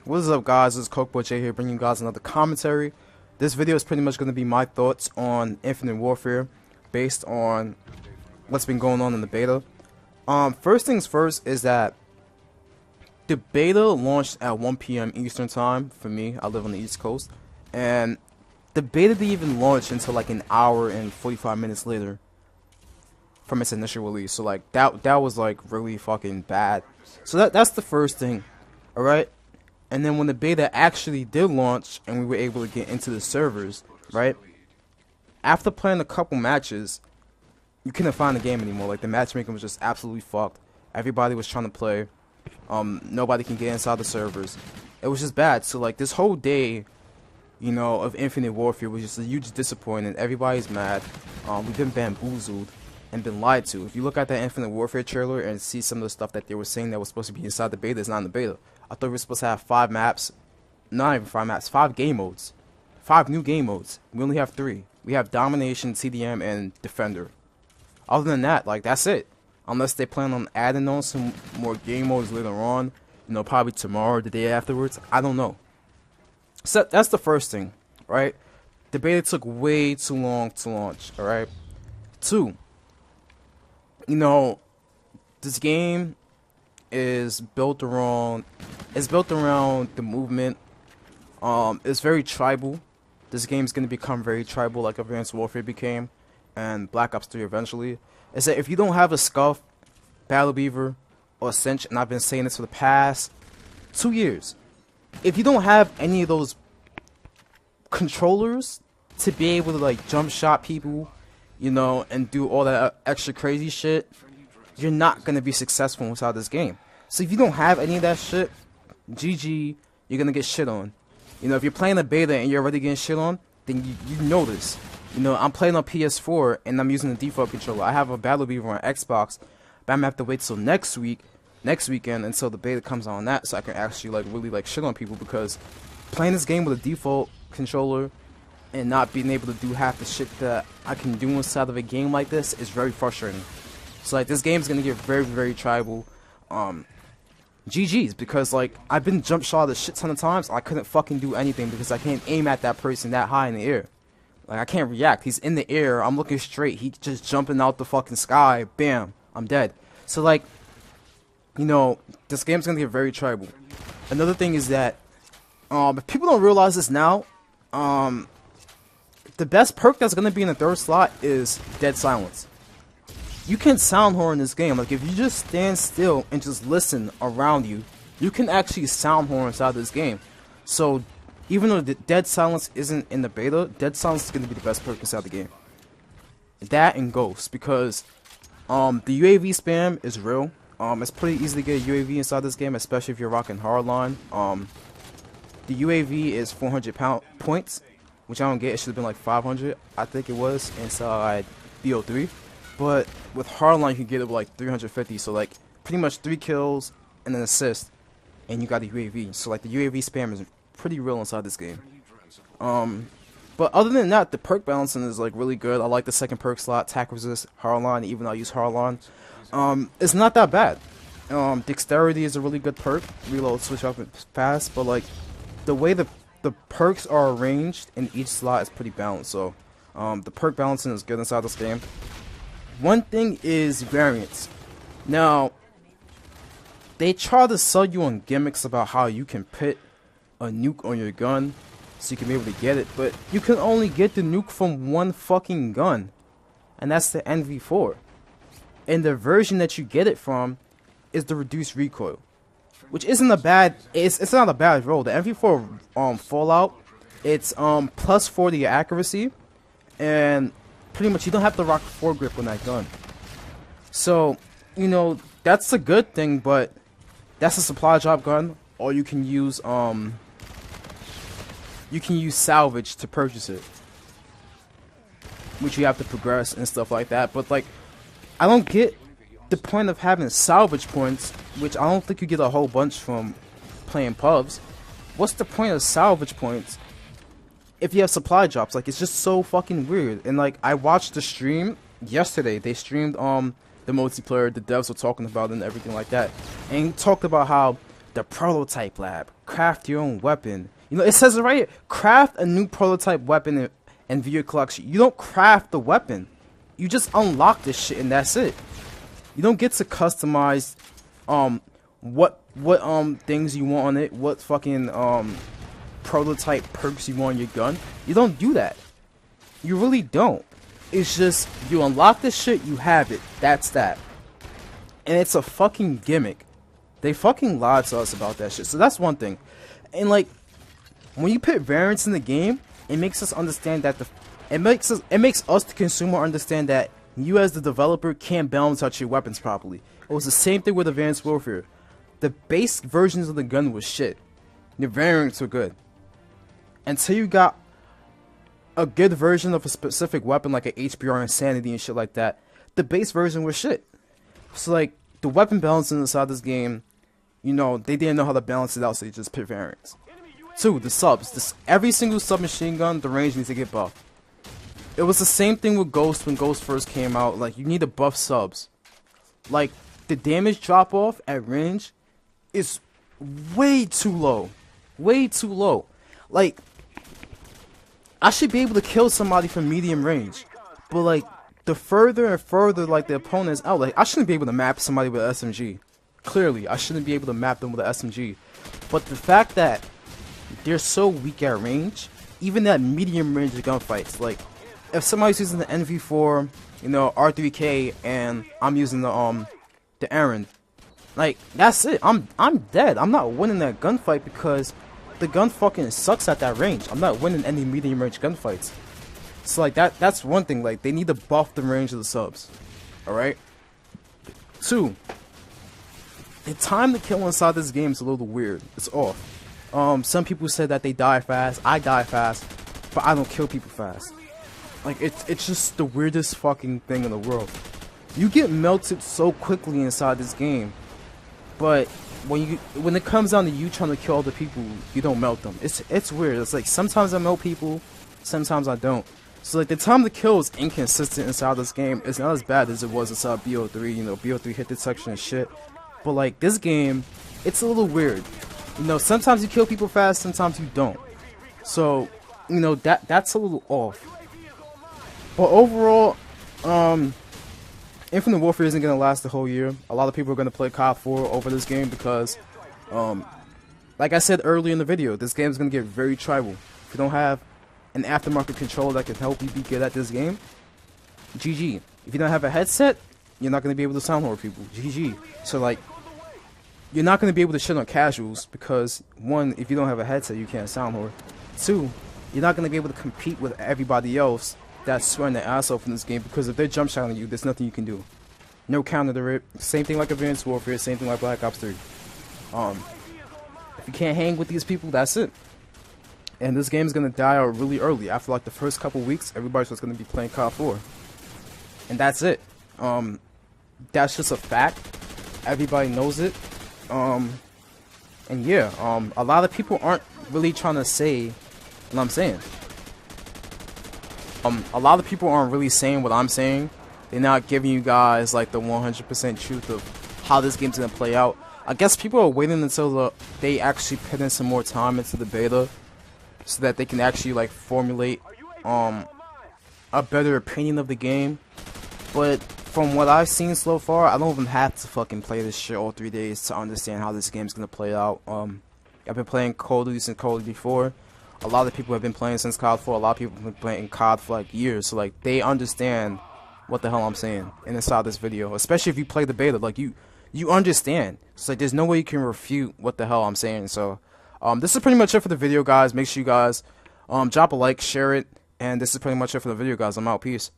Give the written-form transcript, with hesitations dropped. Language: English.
What is up, guys? This is Cokeboy J here, bringing you guys another commentary. This video is pretty much going to be my thoughts on Infinite Warfare based on what's been going on in the beta. First things first is that the beta launched at 1 p.m. Eastern time for me. I live on the East Coast, and the beta didn't even launch until like an hour and 45 minutes later from its initial release. So like that was like really fucking bad. So that's the first thing. All right. And then when the beta actually did launch and we were able to get into the servers, right? After playing a couple matches, you couldn't find the game anymore. Like, the matchmaking was just absolutely fucked. Everybody was trying to play. Nobody can get inside the servers. It was just bad. So like this whole day, you know, of Infinite Warfare was just a huge disappointment. Everybody's mad. We've been bamboozled and been lied to. If you look at that Infinite Warfare trailer and see some of the stuff that they were saying that was supposed to be inside the beta, it's not in the beta. I thought we were supposed to have 5 maps. Not even 5 maps, 5 game modes. 5 new game modes. We only have 3. We have Domination, CDM, and Defender. Other than that, like, that's it. Unless they plan on adding on some more game modes later on. You know, probably tomorrow or the day afterwards. I don't know. So that's the first thing, right? The beta took way too long to launch, alright? 2. You know, this game is built around the movement. It's very tribal. This game's gonna become very tribal, like Advanced Warfare became, and Black Ops 3 eventually. Is that if you don't have a Scuff, Battle Beaver, or Cinch, and I've been saying this for the past 2 years, if you don't have any of those controllers to be able to like jump shot people, you know, and do all that extra crazy shit, you're not gonna be successful inside this game. So if you don't have any of that shit, GG, you're gonna get shit on. You know, if you're playing the beta and you're already getting shit on, then you know this. You know, I'm playing on PS4 and I'm using the default controller. I have a Battle Beaver on Xbox, but I'm gonna have to wait till next weekend until the beta comes on that, so I can actually like really like shit on people, because playing this game with a default controller and not being able to do half the shit that I can do inside of a game like this is very frustrating. So like this game's gonna get very, very tribal. GG's, because like I've been jump shot a shit ton of times. I couldn't fucking do anything because I can't aim at that person that high in the air. Like, I can't react. He's in the air, I'm looking straight, he just jumping out the fucking sky, bam, I'm dead. So like, you know, this game's gonna get very tribal. Another thing is that if people don't realize this now, the best perk that's gonna be in the 3rd slot is Dead Silence. You can sound horn in this game. Like, if you just stand still and just listen around you, you can actually sound horn inside this game. So even though the Dead Silence isn't in the beta, Dead Silence is going to be the best perk inside the game. That and Ghost, because the UAV spam is real. It's pretty easy to get a UAV inside this game, especially if you're rocking Hardline. The UAV is 400 points, which I don't get. It should have been like 500, I think it was, inside BO3. But with Hardline, you can get it with like 350, so like pretty much 3 kills and an assist, and you got the UAV. So like the UAV spam is pretty real inside this game. But other than that, the perk balancing is like really good. I like the 2nd perk slot, attack resist, Hardline, even though I use Hardline. It's not that bad. Dexterity is a really good perk. Reload, switch up fast, but like the way the perks are arranged in each slot is pretty balanced. So the perk balancing is good inside this game. One thing is variance. Now, they try to sell you on gimmicks about how you can put a nuke on your gun so you can be able to get it, but you can only get the nuke from one fucking gun, and that's the NV4. And the version that you get it from is the reduced recoil, which isn't a bad, it's not a bad roll. The NV4 Fallout, it's plus 40 accuracy, and pretty much you don't have to rock foregrip on that gun. So, you know, that's a good thing, but that's a supply drop gun, or you can use salvage to purchase it, which you have to progress and stuff like that. But like, I don't get the point of having salvage points, which I don't think you get a whole bunch from playing pubs. What's the point of salvage points if you have supply drops? Like, it's just so fucking weird. And like, I watched the stream yesterday. They streamed the multiplayer, the devs were talking about it and everything like that, and he talked about how the prototype lab, craft your own weapon. You know, it says it right here, craft a new prototype weapon and view your collection. You don't craft the weapon. You just unlock this shit and that's it. You don't get to customize what things you want on it, what fucking prototype perks you want on your gun. You don't do that. You really don't. It's just you unlock this shit, you have it. That's that. And it's a fucking gimmick. They fucking lied to us about that shit. So that's one thing. And like when you put variants in the game, it makes us understand that it makes us the consumer understand that you as the developer can't balance out your weapons properly. It was the same thing with Advanced Warfare. The base versions of the gun was shit. The variants were good. Until you got a good version of a specific weapon like an HBR Insanity and shit like that, the base version was shit. So like the weapon balancing inside this game, you know, they didn't know how to balance it out, so they just put variants. 2, the subs. Every single submachine gun, the range needs to get buffed. It was the same thing with Ghost when Ghost first came out. Like, you need to buff subs. Like, the damage drop off at range is way too low. Way too low. Like, I should be able to kill somebody from medium range. But, like, the further and further, like, the opponent is out, like, I shouldn't be able to map somebody with an SMG. Clearly, I shouldn't be able to map them with an SMG. But the fact that they're so weak at range, even at medium range gunfights, like, if somebody's using the NV4, you know, R3K, and I'm using the Aaron, like, that's it. I'm dead. I'm not winning that gunfight because the gun fucking sucks at that range. I'm not winning any medium range gunfights. So like that's one thing. Like, they need to buff the range of the subs. All right. 2, the time to kill inside this game is a little weird. It's off. Some people said that they die fast. I die fast, but I don't kill people fast. Like, it's just the weirdest fucking thing in the world. You get melted so quickly inside this game, but when it comes down to you trying to kill other people, you don't melt them. It's weird. It's like sometimes I melt people, sometimes I don't. So like the time to kill is inconsistent inside this game. It's not as bad as it was inside BO3. You know, BO3 hit detection and shit. But like this game, it's a little weird. You know, sometimes you kill people fast, sometimes you don't. So, you know, that's a little off. But overall, Infinite Warfare isn't going to last the whole year. A lot of people are going to play COD 4 over this game because, like I said earlier in the video, this game is going to get very tribal. If you don't have an aftermarket controller that can help you be good at this game, GG. If you don't have a headset, you're not going to be able to soundboard people. GG. So, like, you're not going to be able to shit on casuals because, 1, if you don't have a headset, you can't soundboard. 2, you're not going to be able to compete with everybody else that's sweating their ass off in this game because if they're jump shotting you, there's nothing you can do. No counter to it. Same thing like Advanced Warfare, same thing like Black Ops 3. If you can't hang with these people, that's it. And this game is going to die out really early. After like the first couple weeks, everybody's just going to be playing COD 4. And that's it. That's just a fact. Everybody knows it. And yeah, a lot of people aren't really trying to say what I'm saying. A lot of people aren't really saying what I'm saying. They're not giving you guys like the 100% truth of how this game's gonna play out. I guess people are waiting until they actually put in some more time into the beta, so that they can actually like formulate a better opinion of the game. But from what I've seen so far, I don't even have to fucking play this shit all 3 days to understand how this game's gonna play out. I've been playing Call of Duty since Call of Duty 4. A lot of people have been playing since COD 4. A lot of people have been playing COD for like years. So like they understand what the hell I'm saying inside this video. Especially if you play the beta. Like you understand. So like there's no way you can refute what the hell I'm saying. So this is pretty much it for the video, guys. Make sure you guys drop a like, share it. And this is pretty much it for the video, guys. I'm out. Peace.